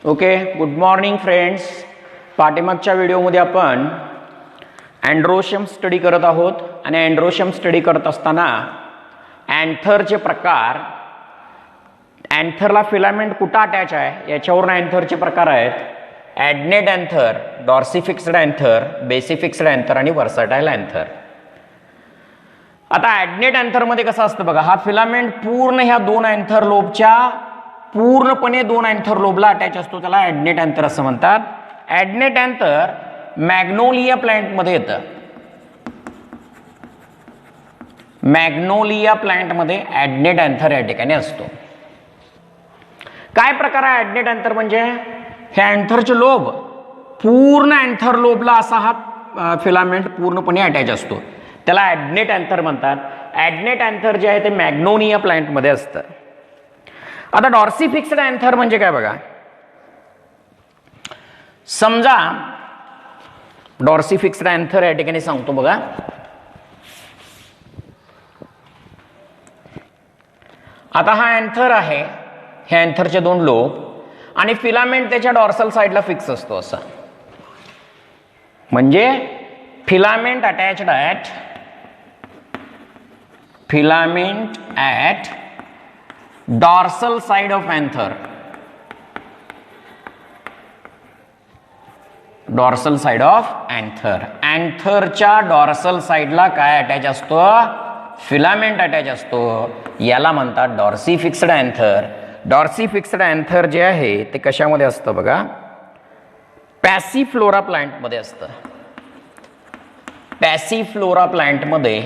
Okay, good morning friends. पाठीमागच्या व्हिडिओमध्ये आपण अँड्रोशियम स्टडी करत आहोत आणि अँड्रोशियम स्टडी करत असताना अँथरचे प्रकार, अँथरला फिलामेंट कुठं अटॅच आहे याच्यावरून अँथरचे प्रकार आहेत. ॲडनेट अँथर, डॉर्सिफिक्स्ड अँथर, बेसिफिक्स्ड अँथर आणि वर्सटाईल अँथर. आता ॲडनेट अँथरमध्ये कसं असतं बघा, हा फिलामेंट पूर्ण ह्या दोन अँथर लोबच्या पूर्णपणे दोन अँथर लोबला अटॅच असतो, त्याला ॲडनेट अँथर असं म्हणतात. ॲडनेट अँथर मॅग्नोलिया प्लांटमध्ये येतं. मॅग्नोलिया प्लांटमध्ये ॲडनेट अँथर या ठिकाणी असतो. काय प्रकार आहे ॲडनेट अँथर म्हणजे? हे अँथरचे लोब पूर्ण अँथर लोबला असा हा फिलामेंट पूर्णपणे अटॅच असतो, त्याला ॲडनेट अँथर म्हणतात. ॲडनेट अँथर जे आहे ते मॅग्नोलिया प्लांटमध्ये असतं. आता डॉर्सिफिक्स्ड अँथर म्हणजे काय बघा, समजा डॉर्सिफिक्स्ड अँथर या ठिकाणी सांगतो बघा. आता हा अँथर आहे, हे अँथरचे दोन लोब आणि फिलामेंट त्याच्या डॉर्सल साइडला फिक्स असतो असा, म्हणजे filament attached at dorsal side of anther. Dorsal side of anther, अँथरच्या डॉर्सल साइडला काय अटॅच असतो? फिलामेंट अटॅच असतो, याला म्हणतात डॉर्सिफिक्स्ड अँथर. डॉर्सिफिक्स्ड अँथर जे आहे ते कशामध्ये असतं बघा, पॅसिफ्लोरा प्लांटमध्ये असतं. पॅसिफ्लोरा प्लांटमध्ये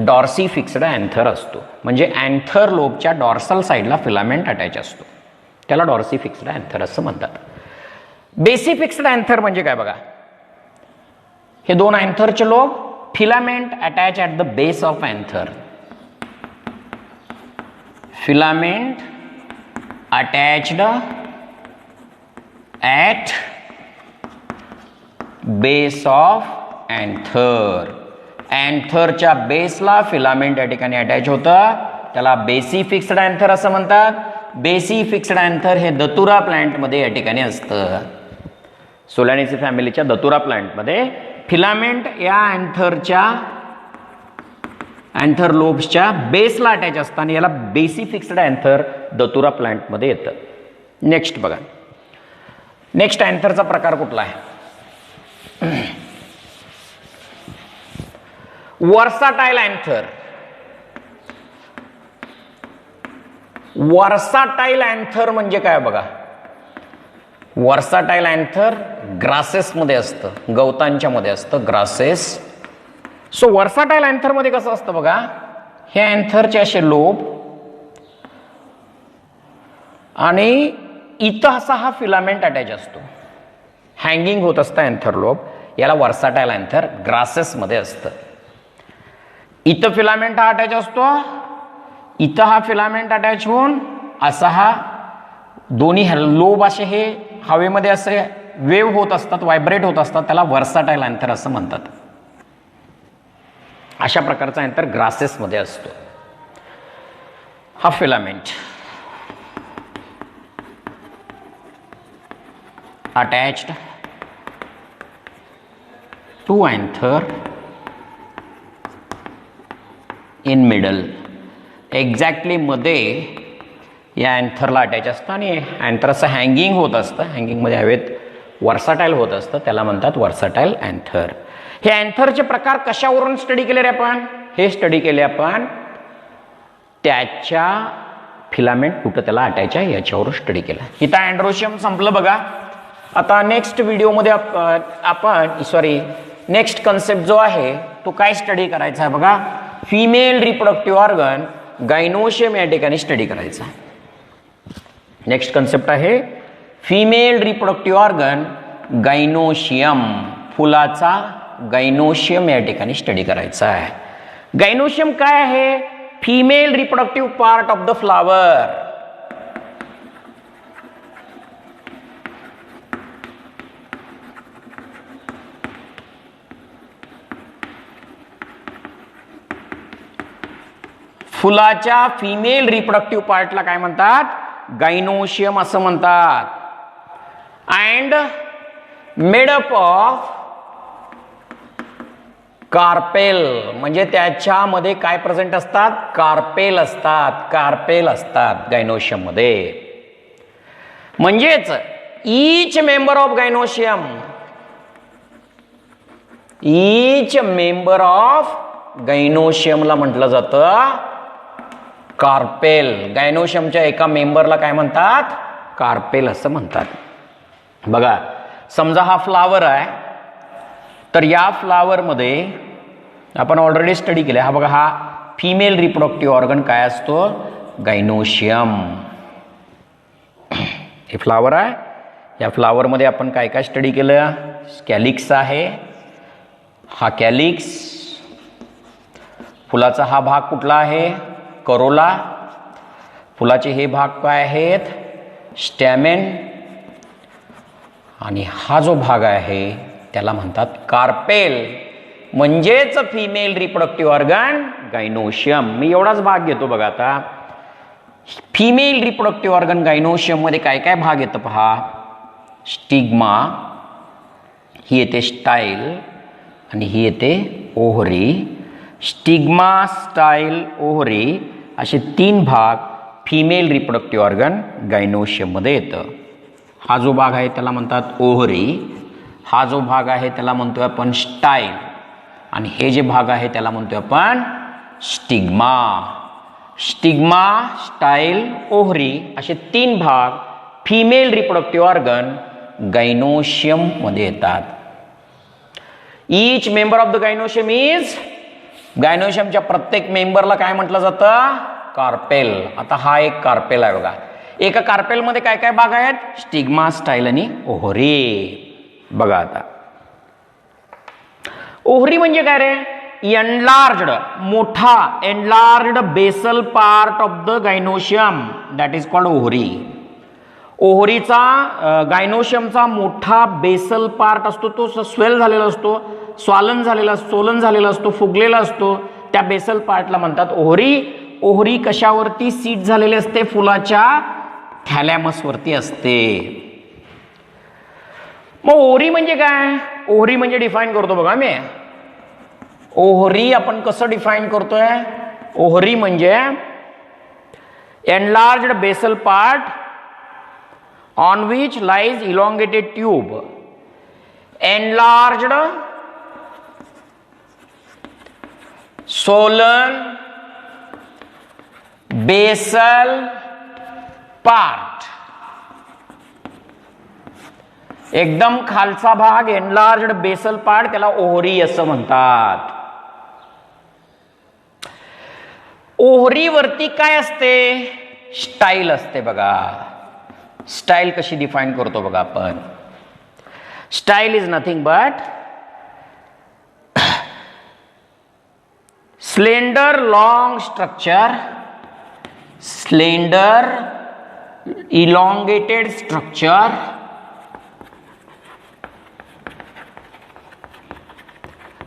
डॉर्सिफिक्स्ड अँथर असतो, म्हणजे अँथर लोबच्या डॉर्सल साइडला फिलामेंट अटॅच असतो, त्याला डॉर्सिफिक्स्ड अँथर असं म्हणतात. बेसिफिक्स्ड अँथर म्हणजे काय बघा, हे दोन अँथरचे lobe, filament attach at the base of anther. Filament attached at base of anther. अँथरच्या बेसला फिलामेंट या ठिकाणी अटॅच होतं, त्याला बेसिफिक्स्ड अँथर असं म्हणतात. बेसिफिक्स्ड अँथर हे दतुरा प्लांटमध्ये या ठिकाणी असतं. सोलॅनेसी फॅमिलीच्या दतुरा प्लांटमध्ये फिलामेंट या अँथर लोब्सच्या बेसला अटॅच असतं आणि याला बेसिफिक्स्ड अँथर दतुरा प्लांटमध्ये येतं. नेक्स्ट बघा, नेक्स्ट अँथरचा प्रकार कुठला आहे? वर्साटाईल अँथर. वर्साटाईल अँथर म्हणजे काय बघा, वर्साटाईल अँथर ग्रासेस मध्ये असतं, गवतांच्या मध्ये असतं, ग्रासेस. सो वर्साटाईल अँथर मध्ये कसं असतं बघा, हे अँथरचे असे लोब आणि इथं असा हा फिलामेंट अटॅच असतो, हँगिंग होत असतं अँथर लोब, याला वर्साटाईल अँथर ग्रासेस मध्ये असतं. इथं फिलामेंट हा अटॅच असतो, इथं हा फिलामेंट अटॅच होऊन असा हा दोन्ही लोब असे हे हवेमध्ये असे वेव्ह होत असतात, व्हायब्रेट होत असतात, त्याला वर्साटाईल अँथर असं म्हणतात. अशा प्रकारचा अँथर ग्रासेस मध्ये असतो. हा filament attached to anther in middle, exactly मध्ये या अँथरला अटॅच असतं आणि अँथर असं हँगिंग होत असतं, हँगिंगमध्ये हवेत वर्साटाईल होत असतं, त्याला म्हणतात वर्साटाईल अँथर. हे अँथरचे प्रकार कशावरून स्टडी केले रे आपण? हे स्टडी केले आपण त्याच्या फिलामेंट कुठं त्याला अटॅच आहे याच्यावरून स्टडी केलं. इथं अँड्रोशियम संपलं बघा. आता नेक्स्ट व्हिडिओमध्ये नेक्स्ट कन्सेप्ट जो आहे तो काय स्टडी करायचा आहे बघा, फिमेल रिप्रोडक्टिव्ह ऑर्गन गायनोशियम या ठिकाणी स्टडी करायचा. नेक्स्ट कन्सेप्ट आहे फिमेल रिप्रोडक्टिव्ह ऑर्गन गायनोशियम, फुलाचा गायनोशियम या ठिकाणी स्टडी करायचा आहे. गायनोशियम काय आहे? Female reproductive part of the flower. फुलाच्या फिमेल रिप्रोडक्टिव्ह पार्टला काय म्हणतात? गायनोशियम असं म्हणतात. अँड मेडअप ऑफ कार्पेल, म्हणजे त्याच्यामध्ये काय प्रेझेंट असतात? कार्पेल असतात. कार्पेल असतात गायनोशियम मध्ये. म्हणजेच each member of gynoecium, each member of गायनोशियमला म्हटलं जातं कार्पेल. गायनोशियमच्या एका मेंबरला काय म्हणतात? कार्पेल असं म्हणतात. बघा, समजा हा फ्लावर आहे, तर या फ्लावरमध्ये आपण ऑलरेडी स्टडी केलं. हा बघा, हा फिमेल रिप्रोडक्टिव्ह ऑर्गन काय असतो? गायनोशियम. हे फ्लावर आहे, या फ्लावरमध्ये आपण काय काय स्टडी केलं? कॅलिक्स आहे, हा कॅलिक्स. फुलाचा हा भाग कुठला आहे? करोला. फुलाचे हे भाग काय आहेत? स्टॅमेन. आणि हा जो भाग आहे त्याला म्हणतात कार्पेल, म्हणजेच फिमेल रिप्रोडक्टिव्ह ऑर्गन गायनोशियम. मी एवढाच भाग घेतो बघा. आता फिमेल रिप्रोडक्टिव्ह ऑर्गन गायनोशियम मध्ये काय काय भाग येतं पहा. स्टिग्मा, ही येते स्टाईल, आणि ही येते ओव्हरी. स्टिग्मा, स्टाईल, ओव्हरी असे 3 भाग फिमेल रिप्रोडक्टिव्ह ऑर्गन गायनोशियम मध्ये येतं. हा जो भाग आहे त्याला म्हणतात ओव्हरी, हा जो भाग आहे त्याला म्हणतोय आपण स्टाईल, आणि हे जे भाग आहे त्याला म्हणतोय आपण स्टिग्मा. स्टिग्मा, स्टाईल, ओव्हरी असे 3 भाग फिमेल रिप्रोडक्टिव्ह ऑर्गन गायनोशियम मध्ये येतात. Each member of the gynoecium is, गायनोशियमच्या प्रत्येक मेंबरला काय म्हटलं जातं? कार्पेल. आता हा एक कार्पेल आहे बघा. एका कार्पेलमध्ये काय काय भाग आहेत? स्टिग्मा, स्टाईल आणि ओव्हरी. बघा आता ओव्हरी म्हणजे काय रे? एनलार्ज्ड, मोठा, enlarged basal part of the gynoecium, that is called ovary. ओव्हरीचा, गायनोशियमचा मोठा बेसल पार्ट असतो, तो स्वेल झालेला असतो, स्वालन झालेला असतो, फुगलेला असतो. त्या बेसल पार्टला म्हणतात ओव्हरी. ओव्हरी कशावरती सीट झालेली असते? फुलाच्या थॅलॅमस वरती असते. मग ओव्हरी म्हणजे काय? ओव्हरी म्हणजे डिफाईन करतो बघा मी. ओव्हरी आपण कसं डिफाईन करतोय? ओव्हरी म्हणजे enlarged basal part on which lies elongated tube, enlarged swollen basal part. एकदम खालचा भाग एनलार्ज्ड बेसल पार्ट, त्याला ओव्हरी असं म्हणतात. ओव्हरी वरती काय असते? स्टाईल असते बघा. स्टाईल कशी डिफाईन करतो बघा आपण. Style is nothing but slender long structure, slender elongated structure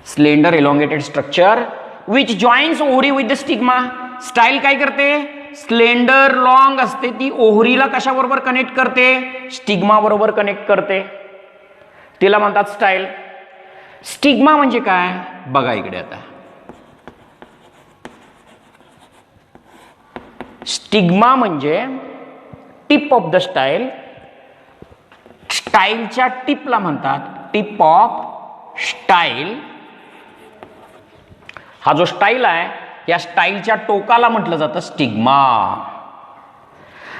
slender elongated structure which joins ovary with the stigma. Style काय करते? स्लेंडर लॉन्ग असते, ती ओव्हरीला कशाबरोबर कनेक्ट करते? स्टिग्मा बरोबर कनेक्ट करते, तिला म्हणतात स्टाईल. स्टिग्मा म्हणजे काय? बघा इकडे आता. स्टिग्मा म्हणजे टिप ऑफ द स्टाईल. स्टाईलच्या टिपला म्हणतात टिप ऑफ स्टाईल. हा जो स्टाईल आहे या स्टाईलच्या टोकाला म्हटलं जातं स्टिग्मा.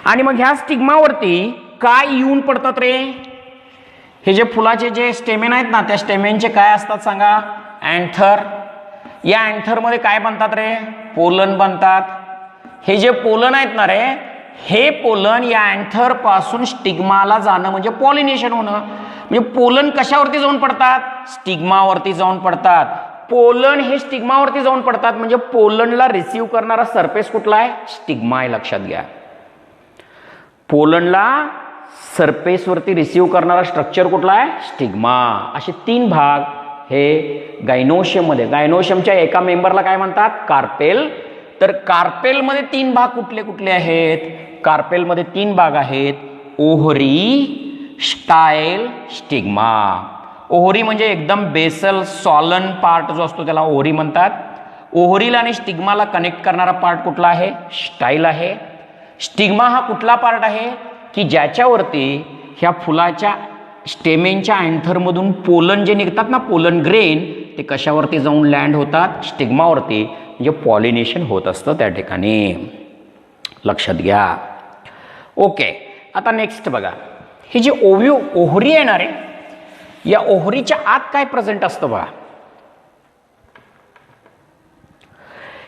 आणि मग ह्या स्टिग्मावरती काय येऊन पडतात रे? हे जे फुलाचे जे स्टेमेन आहेत ना, त्या स्टेमेनचे काय असतात सांगा? अँथर. या अँथर मध्ये काय बनतात रे? पोलन बनतात. हे जे पोलन आहेत ना रे, हे पोलन या अँथर पासून स्टिग्माला जाणं म्हणजे पॉलिनेशन होणं. म्हणजे पोलन कशावरती जाऊन पडतात? स्टिग्मावरती जाऊन पडतात. पोलन हे स्टिग्मावरती जाऊन पडतात, म्हणजे पोलनला रिसीव्ह करणारा सरफेस कुठला आहे? स्टिग्मा आहे, लक्षात घ्या. पोलनला सरफेसवरती रिसीव्ह करणारा स्ट्रक्चर कुठला आहे? स्टिग्मा. असे 3 भाग हे गायनोशियम मध्ये. गायनोशियमच्या एका मेंबरला काय म्हणतात? कार्पेल. तर कार्पेल मध्ये 3 भाग कुठले कुठले आहेत? कार्पेलमध्ये 3 भाग आहेत, ओहरी, स्टाईल, स्टिग्मा. ओहरी म्हणजे एकदम बेसल सॉलन पार्ट जो असतो त्याला ओहरी म्हणतात. ओहरीला आणि स्टिग्माला कनेक्ट करणारा पार्ट कुठला आहे? स्टाईल आहे. स्टिग्मा हा कुठला पार्ट आहे की ज्याच्यावरती ह्या फुलाच्या स्टेमेनच्या अँथरमधून पोलन जे निघतात ना, पोलन ग्रेन, ते कशावरती जाऊन लँड होतात? स्टिग्मावरती. म्हणजे पॉलिनेशन होत असतं त्या ठिकाणी. लक्षात घ्या. ओके, आता नेक्स्ट बघा, ही जी ओहरी येणार आहे, या ओहरीच्या आत काय प्रेझेंट असतं बघा.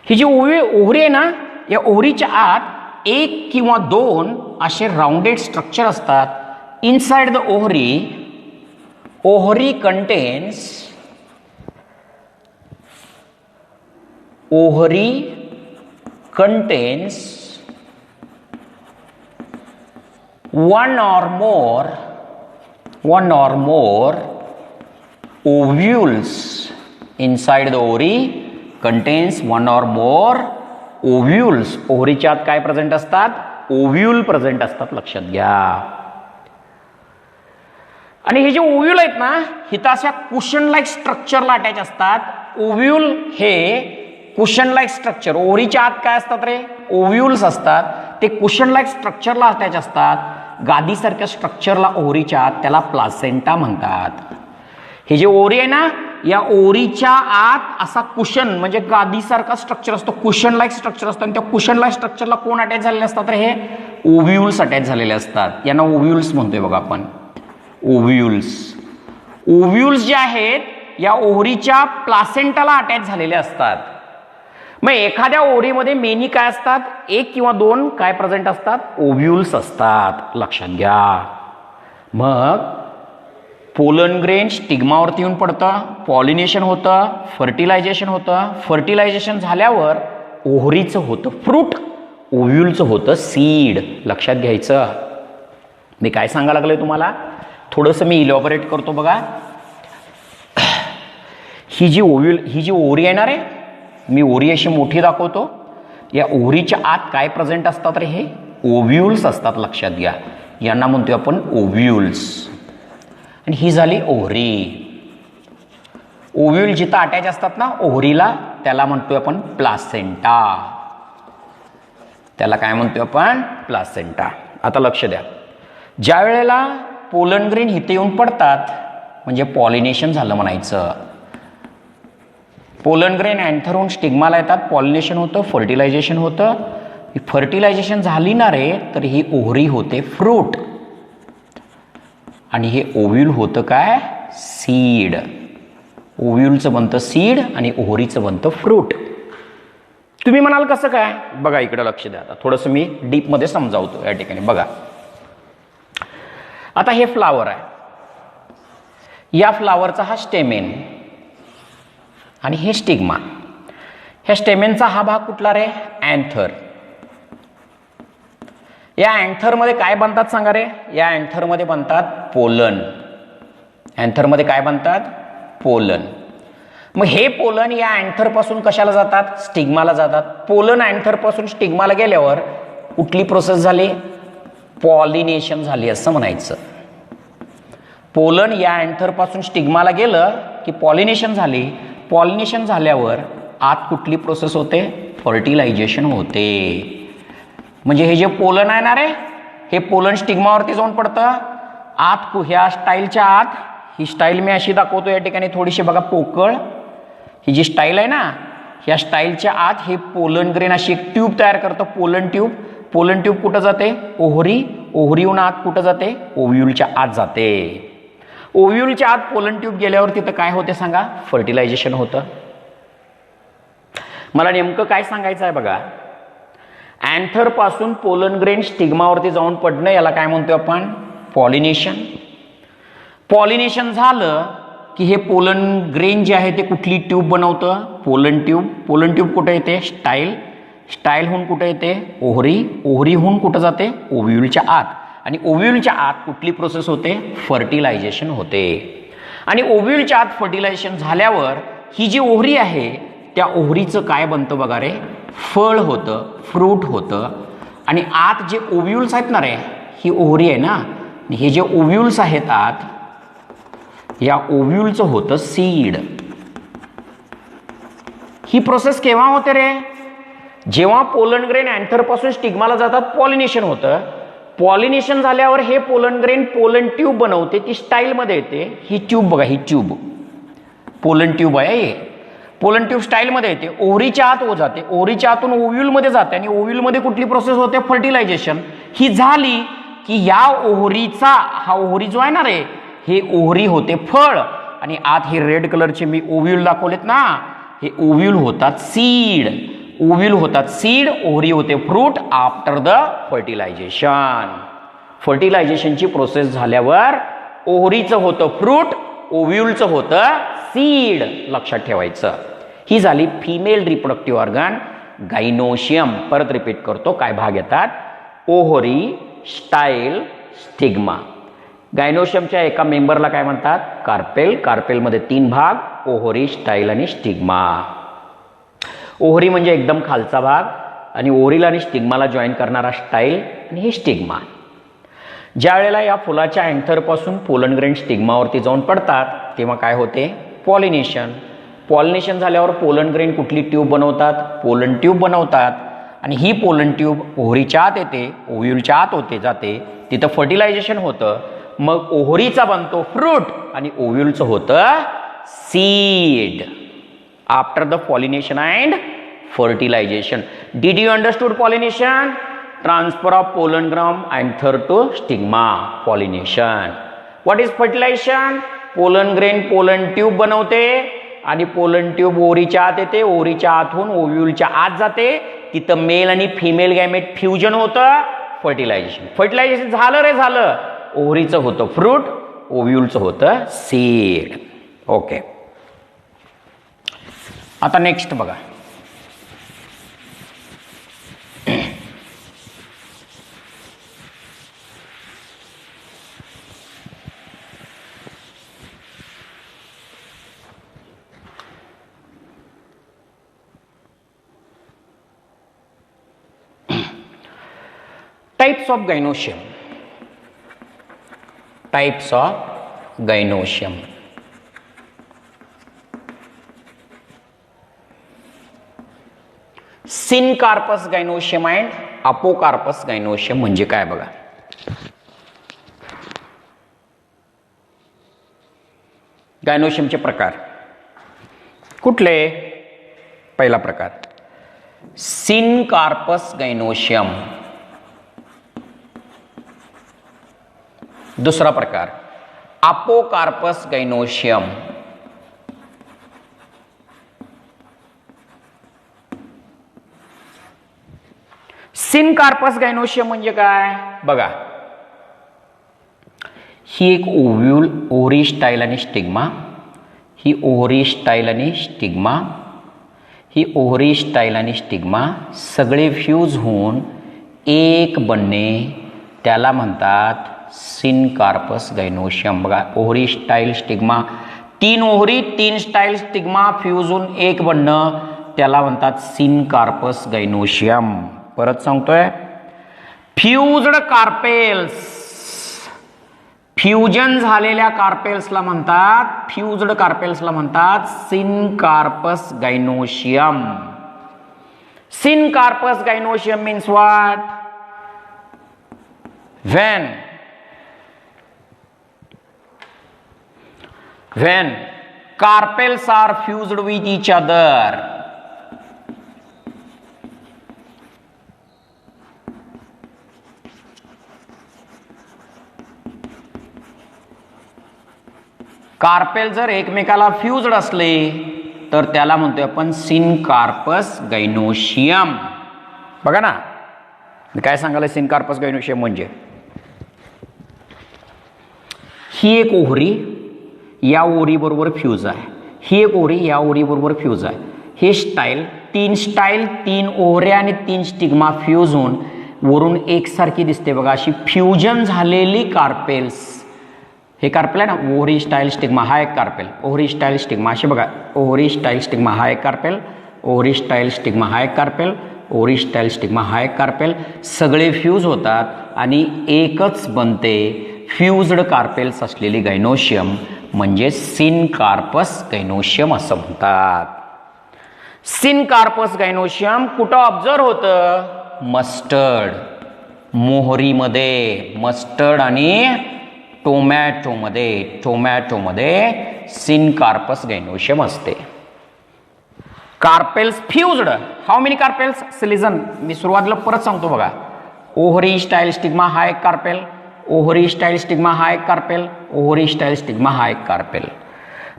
ही जी ओहरी आहे ना, या ओहरीच्या आत 1 किंवा 2 असे राउंडेड स्ट्रक्चर असतात. Inside the Ohri contains one or more ovules. Inside the ovary contains one or more ovules. ओव्हरीच्या आत काय प्रेझेंट असतात? ओव्ह्यूल प्रेझेंट असतात. लक्षात घ्या. आणि हे जे ओव्ह्यूल आहेत ना, हिथं अशा कुशन लाईक स्ट्रक्चरला अटॅच असतात. ओव्ह्यूल हे कुशन लाईक स्ट्रक्चर, ओव्हरीच्या आत काय असतात रे? ओव्ह्यूल्स असतात. ते कुशन लाईक स्ट्रक्चरला अटॅच असतात. गादीसारख्या स्ट्रक्चरला ओव्हरीच्या आत, त्याला प्लासेंटा म्हणतात. हे जे ओव्हरी आहे ना, या ओव्हरीच्या आत असा कुशन म्हणजे गादीसारखा स्ट्रक्चर असतो, कुशन लाईक स्ट्रक्चर असतं. आणि त्या कुशन लाईक स्ट्रक्चरला कोण अटॅच झालेले असतात रे? हे ओव्ह्यूल्स अटॅच झालेले असतात. यांना ओव्ह्यूल्स म्हणतोय बघा आपण. ओव्ह्यूल्स जे आहेत या ओव्हरीच्या प्लासेंटाला अटॅच झालेले असतात. मग एखाद्या ओव्हरीमध्ये मेनी काय असतात? 1 किंवा 2 काय प्रेझेंट असतात? ओव्ह्यूल्स असतात. लक्षात घ्या. मग पोलन ग्रेन स्टिग्मावरती येऊन पडतं, पॉलिनेशन होतं, फर्टिलायझेशन होतं. फर्टिलायझेशन झाल्यावर ओव्हरीचं होतं फ्रूट, ओव्ह्यूलचं होतं सीड. लक्षात घ्यायचं. मी काय सांगायला लागलोय तुम्हाला, थोडंसं मी इलॉबरेट करतो बघा. ही जी ओव्हरी येणार आहे, मी ओव्हरी अशी मोठी दाखवतो. या ओव्हरीच्या आत काय प्रेझेंट असतात रे? हे ओव्ह्यूल्स असतात. लक्षात घ्या. यांना म्हणतोय आपण ओव्ह्यूल्स. आणि ही झाली ओव्हरी. ओव्ह्यूल जिथं अटॅच असतात ना ओव्हरीला, त्याला म्हणतोय आपण प्लासेंटा. त्याला काय म्हणतोय आपण? प्लासेंटा. आता लक्ष द्या. ज्या वेळेला पोलन ग्रेन इथे येऊन पडतात म्हणजे पॉलिनेशन झालं म्हणायचं. पोलन ग्रेन अँथरहून स्टिग्माला येतात, पॉलिनेशन होतं, फर्टिलायझेशन होतं. फर्टिलायझेशन झाली ना रे, तर ही ओव्हरी होते फ्रूट. आणि हे ओव्ह्यूल होतं काय? सीड. ओव्ह्यूलचं बनतं सीड आणि ओव्हरीचं बनतं फ्रूट. तुम्ही म्हणाल कसं काय? बघा इकडे लक्ष द्या. आता थोडंसं मी डीपमध्ये समजावतो या ठिकाणी. बघा, आता हे फ्लावर आहे. या फ्लावरचा हा स्टेमेन आणि हे स्टिग्मा. ह्या स्टेमेनचा हा भाग कुठला रे? अँथर. या अँथरमध्ये काय बनतात सांगा रे? या अँथरमध्ये बनतात पोलन. अँथरमध्ये काय बनतात? पोलन. मग हे पोलन या अँथर पासून कशाला जातात? स्टिग्माला जातात. पोलन अँथर पासून स्टिग्माला गेल्यावर कुठली प्रोसेस झाली? पॉलिनेशन झाली असं म्हणायचं. पोलन या अँथर पासून स्टिग्माला गेलं की पॉलिनेशन झाली. पॉलिनेशन झाल्यावर आत कुठली प्रोसेस होते? फर्टिलायझेशन होते. म्हणजे हे जे पोलन आहे ना रे, हे पोलन स्टिग्मावरती जाऊन पडतं. आत ह्या स्टाईलच्या आत, ही स्टाईल मी अशी दाखवतो या ठिकाणी थोडीशी बघा पोकळ. ही जी स्टाईल आहे ना, ह्या स्टाईलच्या आत हे पोलन ग्रेन अशी एक ट्यूब तयार करतं, पोलन ट्यूब. पोलन ट्यूब कुठं जाते? ओव्हरी. ओव्हरीहून आत कुठं जाते? ओव्ह्यूलच्या आत जाते. ओव्ह्यूलच्या आत पोलन ट्यूब गेल्यावर तिथं काय होते सांगा? फर्टिलायझेशन होतं. मला नेमकं काय सांगायचं आहे बघा. अँथर पासून पोलन ग्रेन स्टिग्मावरती जाऊन पडणं, याला काय म्हणतोय आपण? पॉलिनेशन. पॉलिनेशन झालं की हे पोलन ग्रेन जे आहे ते कुठली ट्यूब बनवतं? Pollen tube. पोलन ट्यूब कुठे येते? स्टाईल. स्टाईलहून कुठे येते? ओव्हरी. ओव्हरीहून कुठं जाते? ओव्ह्यूलच्या आत. आणि ओव्ह्यूलच्या आत कुठली प्रोसेस होते? फर्टिलायझेशन होते. आणि ओव्ह्यूलच्या आत फर्टिलायझेशन झाल्यावर ही जी ओव्हरी आहे त्या ओव्हरीचं काय बनतं बघा रे? फळ होतं, फ्रूट होतं. आणि आत जे ओव्ह्यूल्स आहेत ना रे, ही ओव्हरी आहे ना, आणि हे जे ओव्ह्यूल्स आहेत आत, या ओव्ह्यूलचं होतं सीड. ही प्रोसेस केव्हा होते रे? जेव्हा पोलन ग्रेन अँथर पासून स्टिग्माला जातात, पॉलिनेशन होतं. पॉलिनेशन झाल्यावर हे पोलन ग्रेन पोलन ट्यूब बनवते, ती स्टाईलमध्ये येते. ही ट्यूब बघा, ही ट्यूब पोलन ट्यूब आहे. हे पोलन ट्यूब स्टाईलमध्ये येते, ओव्हरीच्या आत जाते, ओव्हरीच्या आतून ओव्ह्यूलमध्ये जाते, आणि ओव्ह्यूलमध्ये कुठली प्रोसेस होते? फर्टिलायझेशन. ही झाली की या ओव्हरीचा, हा ओव्हरी जो आहे ना रे, हे ओव्हरी होते फळ, आणि आत हे रेड कलरचे मी ओव्ह्यूल दाखवलेत ना, हे ओव्ह्यूल होतात सीड. ओव्ह्यूल होतात सीड, ओव्हरी होते फ्रूट आफ्टर द फर्टिलायझेशन. फर्टिलायझेशनची प्रोसेस झाल्यावर ओव्हरीचं होतं फ्रूट, ओव्ह्यूलचं होतं सीड. लक्षात ठेवायचं. ही झाली फिमेल रिप्रोडक्टिव्ह ऑर्गन, गायनोशियम. परत रिपीट करतो, काय भाग येतात? Ovary, style, stigma. गायनोशियमच्या एका मेंबरला काय म्हणतात? कार्पेल. कार्पेलमध्ये 3 भाग, ओव्हरी, स्टाईल आणि स्टिग्मा. ओव्हरी म्हणजे एकदम खालचा भाग, आणि ओव्हरीला आणि स्टिग्माला जॉईन करणारा स्टाईल, आणि हे स्टिग्मा. ज्या वेळेला या फुलाच्या अँथरपासून पोलन ग्रेन स्टिग्मावरती जाऊन पडतात, तेव्हा काय होते? पॉलिनेशन. पॉलिनेशन झाल्यावर पोलन ग्रेन कुठली ट्यूब बनवतात? पोलन ट्यूब बनवतात, आणि ही पोलन ट्यूब ओव्हरीच्या आत येते, ओव्ह्यूलच्या आत होते जाते, तिथं फर्टिलायझेशन होतं. मग ओव्हरीचा बनतो फ्रूट, आणि ओव्ह्यूलचं होतं seed. After the pollination and fertilisation. Did you understood pollination? Transfer of pollen grain anther to stigma, pollination. What is fertilisation? Pollen grain pollen tube बनवते, आणि पोलन ट्यूब ओव्हरीच्या आत येते, ओव्हरीच्या आतून ओव्ह्यूलच्या आत जाते, तिथं मेल आणि फिमेल गॅमेट फ्युजन होतं, फर्टिलायझेशन. फर्टिलायझेशन झालं रे, झालं. ओव्हरीचं होतं फ्रूट, ओव्ह्यूलचं होतं सीड. ओके. आता नेक्स्ट बघा. Types of gynosium. Types of gynosium. Syncarpous gynoecium and apocarpous gynoecium म्हणजे काय बघा. गायनोशियमचे प्रकार कुठले? पहिला प्रकार सिनकार्पस गायनोशियम. दूसरा प्रकार अपोकार्पस गायनोशियम. सिनकार्पस गायनोशियम म्हणजे काय बघा. ही एक ओव्ह्यूल, ओव्हरी, स्टाईल आणि स्टिग्मा. ही ओव्हरी, स्टाईल आणि स्टिग्मा. ही ओव्हरी, स्टाईल आणि स्टिग्मा सगळे फ्यूज होऊन एक बनणे, त्याला म्हणतात सिनकार्पस गायनोशियम. बघा, ovary, style, stigma, 3 ovary 3 style stigma fuse होऊन एक बनणं, त्याला म्हणतात सिनकार्पस गायनोशियम. परत सांगतोय, फ्यूज्ड कार्पेल्स, फ्युजन झालेल्या कार्पेल्सला म्हणतात, फ्यूज्ड कार्पेल्सला म्हणतात syncarpous gynoecium. Syncarpous gynoecium means what? when carpels are fused with each other, carpel जर एकमेकाला फ्यूज्ड असले तर त्याला म्हणतोय आपण सिनकार्पस गायनोशियम. बघा ना, काय सांगायला सिनकार्पस गायनोशियम म्हणजे, ही एक ओव्हरी या ओव्हरी बरोबर फ्यूज आहे, ही एक ओव्हरी या ओव्हरी बरोबर फ्यूज आहे. हे स्टाईल, 3 स्टाईल, 3 ओव्हऱ्या आणि 3 स्टिग्मा फ्यूज होऊन वरून एकसारखी दिसते बघा, अशी फ्युजन झालेली कार्पेल्स. हे कार्पेल आहे ना, ओव्हरी, स्टाईल, स्टिग्मा, हा एक कार्पेल, ओव्हरी, स्टाईल, स्टिग्मा, असे बघा, ओव्हरी, स्टाईल, स्टिग्मा, हा एक कार्पेल, ओव्हरी, स्टाईल, स्टिग्मा, हा एक कार्पेल, ओव्हरी स्टाईल स्टिग्मा हा एक कार्पेल. सगळे फ्यूज होतात आणि एकच बनते फ्यूज्ड कार्पेल्स असलेली गायनोशियम म्हणजे सिनकार्पस गायनोशियम असं म्हणतात. सिनकार्पस गायनोशियम कुठं ऑब्झर्व होतं? मस्टर्ड, मोहरीमध्ये, मस्टर्ड आणि टोमॅटोमध्ये सिनकार्पस गायनोशियम असते. Carpels fused. How many carpels? सिलिझन. मी सुरुवातीला परत सांगतो बघा. ओव्हरी स्टाईल स्टिग्मा हा एक कार्पेल, ओव्हरी स्टाईल स्टिग्मा हा एक कार्पेल, ओव्हरी स्टाईल स्टिग्मा हा एक कार्पेल.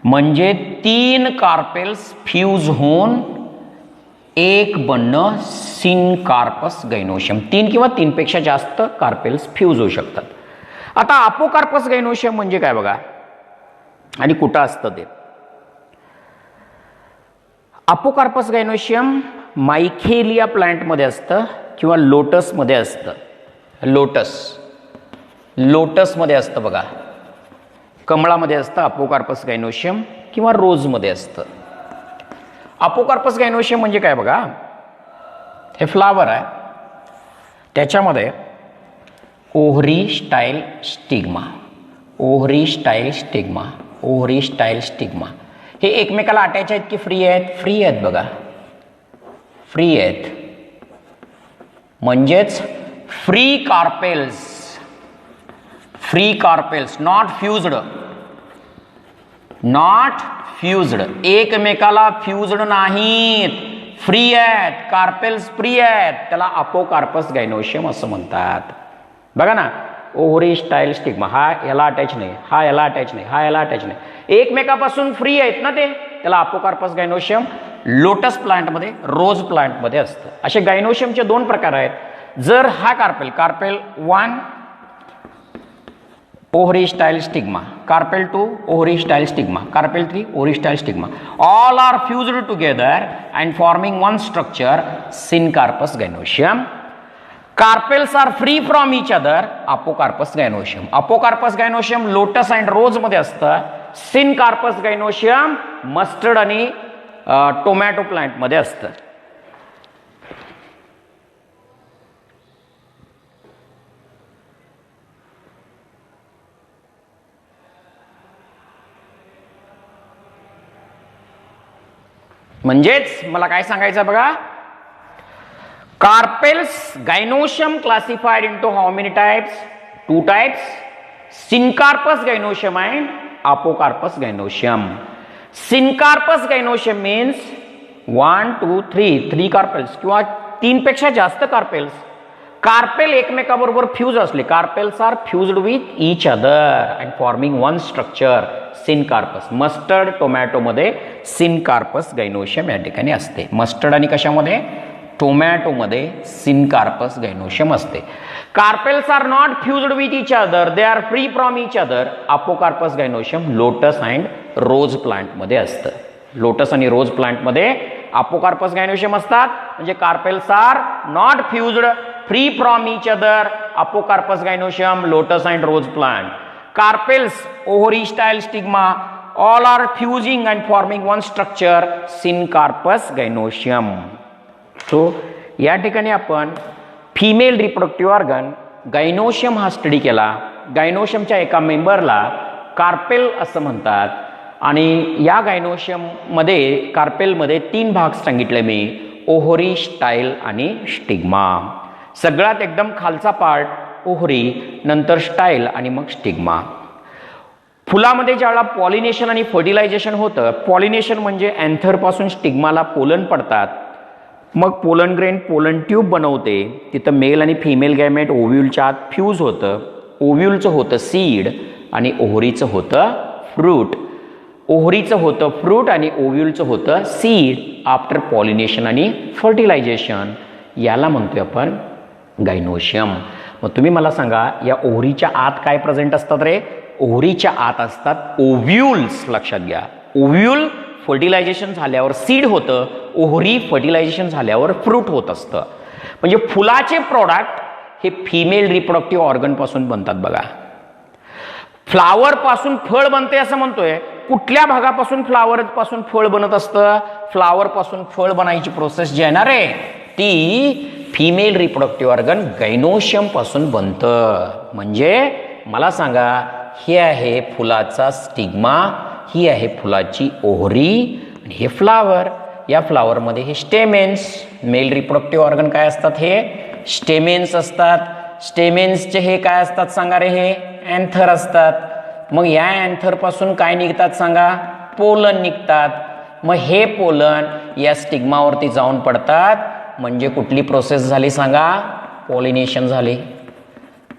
म्हणजे 3 कार्पेल्स फ्यूज होऊन एक बनणं सिनकार्पस गायनोशियम. 3 किंवा 3 पेक्षा जास्त कार्पेल्स फ्यूज होऊ शकतात. आता अपोकार्पस गायनोशियम म्हणजे काय बघा आणि कुठं असतं ते. अपोकार्पस गायनोशियम मायखेलिया प्लांटमध्ये असतं किंवा लोटसमध्ये असतं. लोटसमध्ये असतं बघा. कमळामध्ये असतं अपोकार्पस गायनोशियम किंवा रोजमध्ये असतं. अपोकार्पस गायनोशियम म्हणजे काय बघा, हे फ्लावर आहे, त्याच्यामध्ये ovary style stigma, ovary style stigma, ovary style stigma हे एकमेकाला अटॅच आहेत की फ्री आहेत? फ्री आहेत बघा, फ्री आहेत. म्हणजेच फ्री कार्पेल्स, नॉट फ्यूज्ड, एकमेकाला फ्यूज्ड नाहीत, फ्री आहेत, कार्पेल्स फ्री आहेत, त्याला अपोकार्पस गायनोशियम असं म्हणतात. बघा ना, ओव्हरी स्टाईल स्टिग्मा हा याला अटॅच नाही, हा याला अटॅच नाही, हा याला अटॅच नाही, एकमेकापासून फ्री आहेत ना ते, त्याला अपोकार्पस गायनोशियम लोटस प्लांटमध्ये, रोज प्लांटमध्ये असतं. असे गायनोशियमचे 2 प्रकार आहेत. जर हा carpel 1 ovary style stigma, carpel 2 ovary style stigma, carpel 3 ovary style stigma, all are fused together and forming one structure, syncarpus gynosium. Carpels are free from each other, apocarpus gynosium. Apocarpus gynosium lotus and rose मध्ये असतं. Syncarpous gynoecium mustard आणि tomato plant मध्ये असतं. म्हणजेच मला काय सांगायचं बघा, carpels gynoecium classified into how many types? 2 types, syncarpous gynoecium and apocarpous gynoecium. Syncarpous gynoecium means 1 2 3 carpels किंवा 3 पेक्षा जास्त कार्पेल्स. कार्पेल एकमेकाबरोबर फ्यूज असले, carpels are fused with each other and forming one structure, syncarpous. Mustard tomato मध्ये syncarpous gynoecium या ठिकाणी असते. Mustard आणि कशामध्ये? टोमॅटो मध्ये सिनकार्पस गायनोशियम असते. Carpels are not fused with each other, they are free from each other. Apocarpous gynoecium lotus and rose plant मध्ये असतं. लोटस आणि रोज प्लांट मध्ये अपोकार्पस गायनोशियम असतात. म्हणजे carpels are not fused, free from each other. Apocarpous gynoecium lotus and rose plant. Carpels ovary style stigma, all are fusing and forming one structure, syncarpus gynosium. So या ठिकाणी आपण female reproductive organ gynoecium हा study केला. गायनोशियमच्या एका मेंबरला carpel असं म्हणतात आणि या गायनोशियम मध्ये कार्पेलमध्ये 3 भाग सांगितले मी, ओव्हरी, स्टाईल आणि स्टिग्मा. सगळ्यात एकदम खालचा पार्ट ओव्हरी, नंतर स्टाईल आणि मग स्टिग्मा. फुलामध्ये ज्यावेळेला पॉलिनेशन आणि फर्टिलायझेशन होतं, पॉलिनेशन म्हणजे अँथर पासून स्टिग्माला पोलन पडतात, मग पोलन ग्रेन पोलन ट्यूब बनवते, तिथं मेल आणि फिमेल गॅमेट ओव्ह्यूलच्या आत फ्यूज होतं. ओव्ह्यूलचं होतं सीड आणि ओव्हरीचं होतं फ्रूट. ओव्हरीचं होतं फ्रूट आणि ओव्ह्यूलचं होतं सीड आफ्टर पॉलिनेशन आणि फर्टिलायझेशन. याला म्हणतोय आपण गायनोशियम. मग तुम्ही मला सांगा, या ओव्हरीच्या आत काय प्रेझेंट असतात रे? ओव्हरीच्या आत असतात ओव्ह्यूल्स. लक्षात घ्या, ओव्ह्यूल फर्टिलायझेशन झाल्यावर सीड होतं, ओव्हरी फर्टिलायझेशन झाल्यावर फ्रूट होत असतं. म्हणजे फुलाचे प्रॉडक्ट हे फिमेल रिप्रोडक्टिव्ह ऑर्गन पासून बनतात बघा. फ्लावर पासून फळ बनते असं म्हणतोय. कुठल्या भागापासून फ्लावर पासून फळ बनत असतं? फ्लावर पासून फळ बनायची प्रोसेस जी आहे ना रे, ती फिमेल रिप्रोडक्टिव्ह ऑर्गन गैनोशियम पासून बनतं. म्हणजे मला सांगा, हे आहे फुलाचा स्टिग्मा, ही आहे फुलाची ओहरी आणि हे फ्लावर. या फ्लावरमध्ये हे स्टेमेन्स, मेल रिप्रोडक्टिव्ह ऑर्गन काय असतात, हे स्टेमेन्स असतात. स्टेमेन्सचे हे काय असतात सांगा रे, हे अँथर असतात. मग या अँथर पासून काय निघतात सांगा, पोलन निघतात. मग हे पोलन या स्टिग्मावरती जाऊन पडतात. म्हणजे कुठली प्रोसेस झाली सांगा, पॉलिनेशन झाली.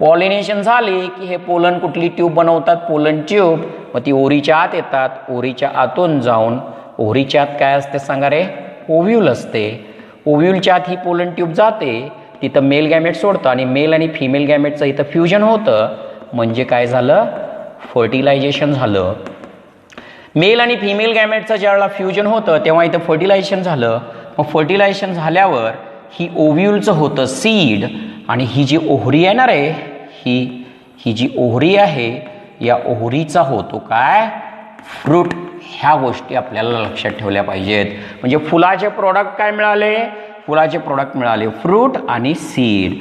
पॉलिनेशन झाली की हे पोलन कुठली ट्यूब बनवतात, पोलन ट्यूब. मग ती ओरीच्या आत येतात. ओरीच्या आतून जाऊन, ओरीच्या आत काय असते सांगा रे, ओव्ह्यूल असते. ओव्ह्यूलच्या आत ही पोलन ट्यूब जाते, तिथं मेल गॅमेट सोडतं आणि मेल आणि फिमेल गॅमेटचं इथं फ्युजन होतं. म्हणजे काय झालं, फर्टिलायझेशन झालं. मेल आणि फिमेल गॅमेटचं ज्यावेळेला फ्युजन होतं तेव्हा इथं फर्टिलायझेशन झालं. मग फर्टिलायझेशन झाल्यावर ही ओव्ह्यूलचं होतं सीड, आणि ही जी ओहरी आहे ना रे, ही जी ओहरी आहे, या ओहरीचा होतो काय, फ्रूट. ह्या गोष्टी आपल्याला लक्षात ठेवल्या पाहिजेत. म्हणजे फुलाचे प्रोडक्ट काय मिळाले, फुलाचे प्रोडक्ट मिळाले फ्रूट आणि सीड.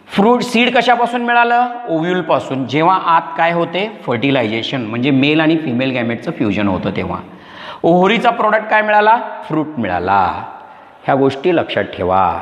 फ्रूट सीड कशापासून मिळालं, ओव्ह्यूल पासून. जेव्हा आत काय होते, फर्टिलायझेशन, म्हणजे मेल आणि फिमेल गॅमेटचं फ्युजन होतं तेव्हा. ओहरीचा प्रोडक्ट काय मिळाला, फ्रूट मिळाला. ह्या गोष्टी लक्षात ठेवा.